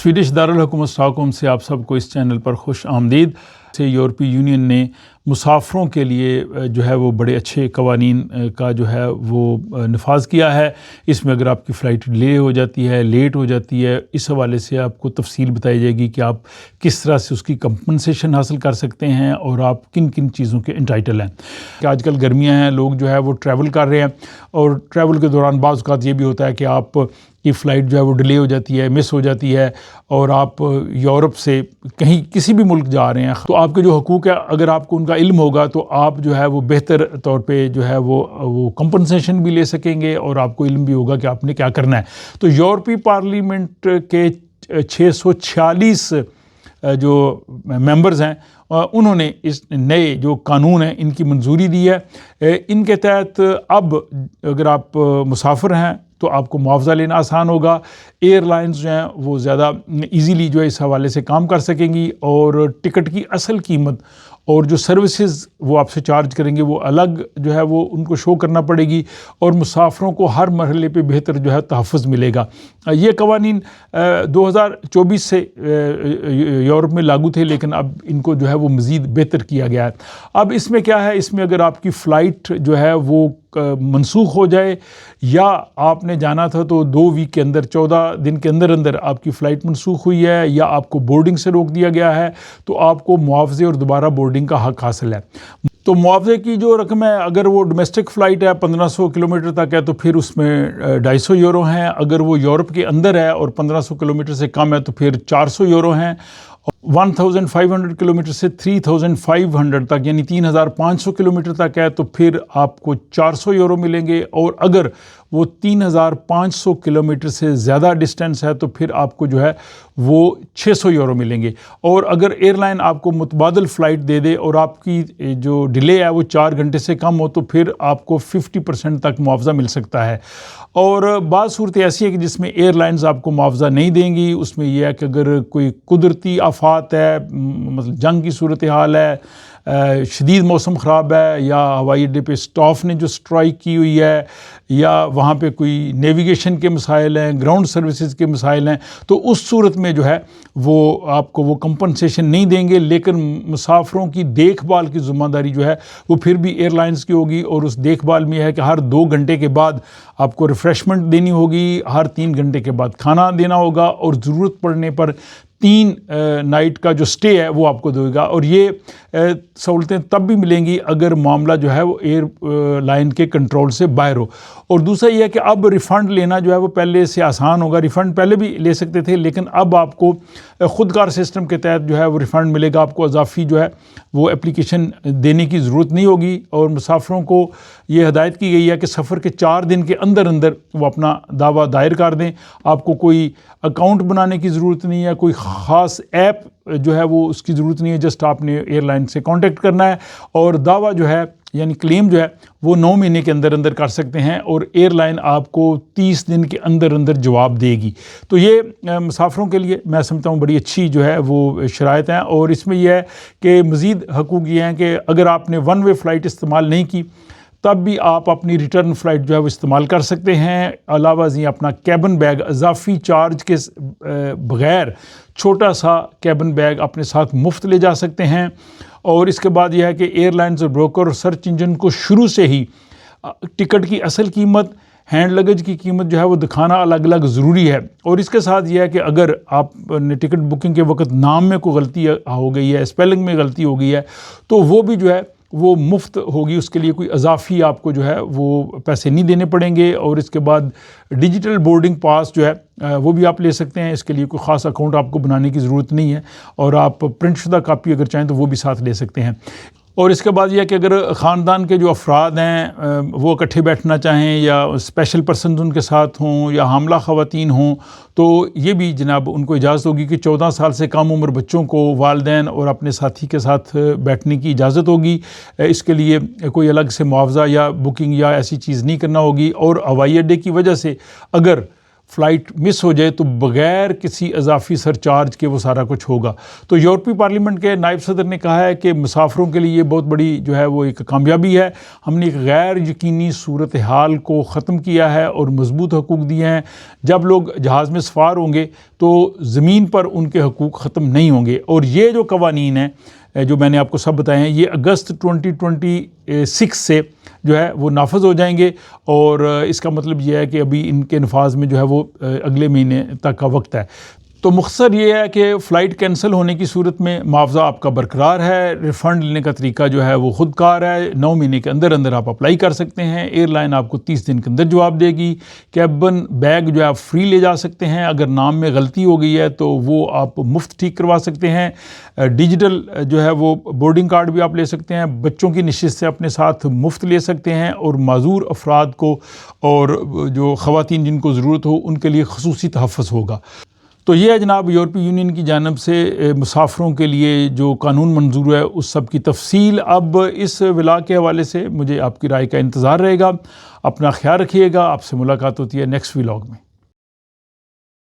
Swedish Darul हुकूमत Stockholm से आप सबको इस चैनल पर खुश आमदीद। से यूरोपीय यूनियन ने मुसाफरों के लिए जो है वो बड़े अच्छे कवानीन का जो है वो नफाज किया है। इसमें अगर आपकी फ़्लाइट डिले हो जाती है, लेट हो जाती है, इस हवाले से आपको तफसील बताई जाएगी कि आप किस तरह से उसकी कंपनसेशन हासिल कर सकते हैं और आप किन किन चीज़ों के इंटाइटल हैं। कि आजकल गर्मियाँ हैं, लोग जो है वो ट्रैवल कर रहे हैं और ट्रैवल के दौरान बाज़ औक़ात ये भी होता है कि आप की फ़्लाइट जो है वो डिले हो जाती है, मिस हो जाती है और आप यूरोप से कहीं किसी भी मुल्क जा रहे हैं, तो आपके जो हकूक़ है अगर आपको उनका इल्म होगा तो आप जो है वो बेहतर तौर पे जो है वो कंपनसेशन भी ले सकेंगे और आपको इल्म भी होगा कि आपने क्या करना है। तो यूरोपीय पार्लियामेंट के 646 जो मेंबर्स हैं उन्होंने इस नए जो कानून हैं इनकी मंजूरी दी है। इनके तहत अब अगर आप मुसाफिर हैं तो आपको मुआवज़ा लेना आसान होगा। एयरलाइंस जो हैं वो ज़्यादा इजीली जो है इस हवाले से काम कर सकेंगी और टिकट की असल कीमत और जो सर्विसेज वो आपसे चार्ज करेंगे वो अलग जो है वो उनको शो करना पड़ेगी और मुसाफरों को हर मरहले पे बेहतर जो है तहफ़्फ़ुज़ मिलेगा। ये कवानीन 2024 से यूरोप में लागू थे, लेकिन अब इनको जो है वो मज़ीद बेहतर किया गया है। अब इसमें क्या है, इसमें अगर आपकी फ़्लाइट जो है वो मनसूख हो जाए या आपने जाना था तो 2 वीक के अंदर 14 दिन के अंदर अंदर आपकी फ़्लाइट मनसूख हुई है या आपको बोर्डिंग से रोक दिया गया है तो आपको मुआवजे और दोबारा बोर्डिंग का हक़ हासिल है। तो मुआवजे की जो रकम है, अगर वो डोमेस्टिक फ़्लाइट है 1500 किलोमीटर तक है तो फिर उसमें 250 यूरो हैं। अगर वो यूरोप के अंदर है और 1500 किलोमीटर से कम है तो फिर 400 यूरो हैं। 1500 किलोमीटर से 3500 तक यानी 3500 किलोमीटर तक है तो फिर आपको 400 यूरो मिलेंगे और अगर वो 3500 किलोमीटर से ज़्यादा डिस्टेंस है तो फिर आपको जो है वो 600 यूरो मिलेंगे। और अगर एयरलाइन आपको मुतबादल फ़्लाइट दे दे और आपकी जो डिले है वो 4 घंटे से कम हो तो फिर आपको 50% तक मुआवज़ा मिल सकता है। और बाज़ सूरत ऐसी है कि जिसमें एयरलाइंस आपको मुआवज़ा नहीं देंगी। उसमें यह है कि अगर कोई कुदरती आफ़ात है, मतलब जंग की सूरत हाल है, शदीद मौसम ख़राब है या हवाई अड्डे पे स्टाफ ने जो स्ट्राइक की हुई है या वहाँ पे कोई नेविगेशन के मसाइल हैं, ग्राउंड सर्विसेज के मसाइल हैं, तो उस सूरत में जो है वो आपको वो कंपनसेशन नहीं देंगे। लेकिन मुसाफरों की देखभाल की ज़िम्मेदारी जो है वो फिर भी एयरलाइंस की होगी और उस देखभाल में है कि हर 2 घंटे के बाद आपको रिफ़्रेशमेंट देनी होगी, हर 3 घंटे के बाद खाना देना होगा और ज़रूरत पड़ने पर 3 नाइट का जो स्टे है वो आपको देगा। और ये सहूलतें तब भी मिलेंगी अगर मामला जो है वो एयरलाइन के कंट्रोल से बाहर हो। और दूसरा ये है कि अब रिफ़ंड लेना जो है वो पहले से आसान होगा। रिफ़ंड पहले भी ले सकते थे लेकिन अब आपको ख़ुदकार सिस्टम के तहत जो है वो रिफ़ंड मिलेगा। आपको इजाफ़ी जो है वो एप्लीकेशन देने की ज़रूरत नहीं होगी और मुसाफरों को ये हिदायत की गई है कि सफ़र के 4 दिन के अंदर अंदर वो अपना दावा दायर कर दें। आपको कोई अकाउंट बनाने की ज़रूरत नहीं है, कोई ख़ास ऐप जो है वो उसकी ज़रूरत नहीं है, जस्ट आपने एयरलाइन से कांटेक्ट करना है और दावा जो है यानी क्लेम जो है वो 9 महीने के अंदर अंदर कर सकते हैं और एयरलाइन आपको 30 दिन के अंदर अंदर जवाब देगी। तो ये मुसाफरों के लिए मैं समझता हूँ बड़ी अच्छी जो है वो शराइत हैं। और इसमें यह है कि मज़ीद हकूक़ ये हैं कि अगर आपने 1 वे फ़्लाइट इस्तेमाल नहीं की तब भी आप अपनी रिटर्न फ़्लाइट जो है वो इस्तेमाल कर सकते हैं। अलावा जी अपना कैबिन बैग इजाफ़ी चार्ज के बग़ैर छोटा सा कैबिन बैग अपने साथ मुफ्त ले जा सकते हैं। और इसके बाद यह है कि एयरलाइंस और ब्रोकर और सर्च इंजन को शुरू से ही टिकट की असल कीमत, हैंड लगेज की कीमत जो है वो दिखाना अलग अलग ज़रूरी है। और इसके साथ यह है कि अगर आपने टिकट बुकिंग के वक्त नाम में कोई गलती हो गई है, स्पेलिंग में गलती हो गई है तो वो भी जो है वो मुफ्त होगी। उसके लिए कोई इजाफ़ी आपको जो है वो पैसे नहीं देने पड़ेंगे। और इसके बाद डिजिटल बोर्डिंग पास जो है वो भी आप ले सकते हैं। इसके लिए कोई ख़ास अकाउंट आपको बनाने की ज़रूरत नहीं है और आप प्रिंट शुदा कापी अगर चाहें तो वो भी साथ ले सकते हैं। और इसके बाद यह कि अगर ख़ानदान के जो अफराद हैं वो इकट्ठे बैठना चाहें या स्पेशल पर्सन उनके साथ हों या हामला ख़वातीन हों तो ये भी जनाब उनको इजाज़त होगी कि 14 साल से कम उम्र बच्चों को वालिदैन और अपने साथी के साथ बैठने की इजाज़त होगी। इसके लिए कोई अलग से मुआवज़ा या बुकिंग या ऐसी चीज़ नहीं करना होगी। और हवाई अड्डे की वजह से अगर फ़्लाइट मिस हो जाए तो बग़ैर किसी इजाफी सरचार्ज के वो सारा कुछ होगा। तो यूरोपीय पार्लियामेंट के नायब सदर ने कहा है कि मुसाफिरों के लिए ये बहुत बड़ी जो है वो एक कामयाबी है। हमने एक गैर यकीनी सूरत हाल को ख़त्म किया है और मजबूत हकूक़ दिए हैं। जब लोग जहाज़ में सवार होंगे तो ज़मीन पर उनके हकूक़ ख़त्म नहीं होंगे। और ये जो कवानीन हैं जो मैंने आपको सब बताए हैं, ये अगस्त 2026 से जो है वो नाफज हो जाएंगे। और इसका मतलब ये है कि अभी इनके नफाज में जो है वो अगले महीने तक का वक्त है। तो मुख्तसर ये है कि फ़्लाइट कैंसिल होने की सूरत में मुआवजा आपका बरकरार है। रिफ़ंड लेने का तरीका जो है वो ख़ुदकार है। 9 महीने के अंदर अंदर आप अप्लाई कर सकते हैं। एयरलाइन आपको 30 दिन के अंदर जवाब देगी। कैबिन बैग जो है आप फ्री ले जा सकते हैं। अगर नाम में गलती हो गई है तो वो आप मुफ्त ठीक करवा सकते हैं। डिजिटल जो है वो बोर्डिंग कार्ड भी आप ले सकते हैं। बच्चों की नशिस्त से अपने साथ मुफ्त ले सकते हैं। और माजूर अफराद को और जो ख़वातीन जिनको ज़रूरत हो उनके लिए ख़ुसूसी तहफ़्फ़ुज़ होगा। तो ये है जनाब यूरोपीय यूनियन की जानिब से मुसाफिरों के लिए जो कानून मंजूर है उस सब की तफसील। अब इस विला के हवाले से मुझे आपकी राय का इंतज़ार रहेगा। अपना ख्याल रखिएगा। आपसे मुलाकात होती है नेक्स्ट व्लॉग में।